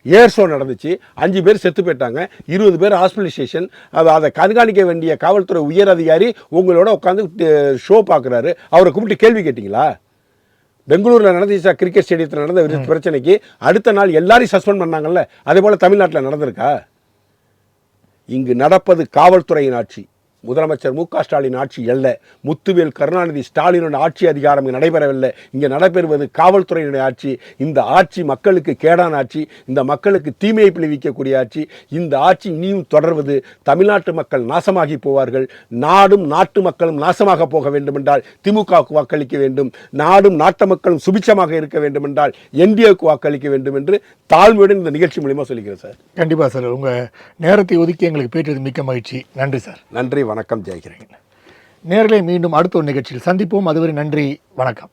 ஏர் ஷோ நடந்துச்சு, 5 பேர் செத்து போயிட்டாங்க, 20 பேர் ஹாஸ்பிட்டலைசேஷன். அதை கண்காணிக்க வேண்டிய காவல்துறை உயர் அதிகாரி உங்களோட உட்காந்து ஷோ பார்க்குறாரு. அவரை கூப்பிட்டு கேள்வி கேட்டிங்களா? பெங்களூரில் நடந்துச்சா கிரிக்கெட் ஸ்டேடியத்தில் நடந்த பிரச்சனைக்கு அடுத்த நாள் எல்லாரையும் சஸ்பெண்ட் பண்ணாங்கல்ல, அதே போல் தமிழ்நாட்டில் நடந்திருக்கா? இங்கு நடப்பது காவல்துறையின் ஆட்சி, முதலமைச்சர் மு.க. ஸ்டாலின் ஆட்சி அல்ல. முத்துவேல் கருணாநிதி ஸ்டாலினோட ஆட்சி அதிகாரம் இங்கே நடைபெறவில்லை. இங்கே நடைபெறுவது காவல்துறையினுடைய ஆட்சி. இந்த ஆட்சி மக்களுக்கு கேடான ஆட்சி, இந்த மக்களுக்கு தீமையை விளைவிக்கக்கூடிய ஆட்சி. இந்த ஆட்சி இனியும் தொடர்வது தமிழ்நாட்டு மக்கள் நாசமாகி போவார்கள். நாடும் நாட்டு மக்களும் நாசமாக போக வேண்டுமென்றால் திமுகவுக்கு வாக்களிக்க வேண்டும். நாடும் நாட்டு மக்களும் சுபிட்சமாக இருக்க வேண்டுமென்றால் என்டிஏவுக்கு வாக்களிக்க வேண்டும் என்று தாழ்மையுடன் இந்த நிகழ்ச்சி மூலியமாக சொல்லிக்கிறேன் சார். கண்டிப்பாக சார், உங்கள் நேரத்தை ஒதுக்கி எங்களுக்கு பேசுறது மிக்க மகிழ்ச்சி. நன்றி சார். நன்றி, வணக்கம், ஜெயகிரன். நேரலை மீண்டும் அடுத்த ஒரு நிகழ்ச்சியில் சந்திப்போம். அதுவரை நன்றி, வணக்கம்.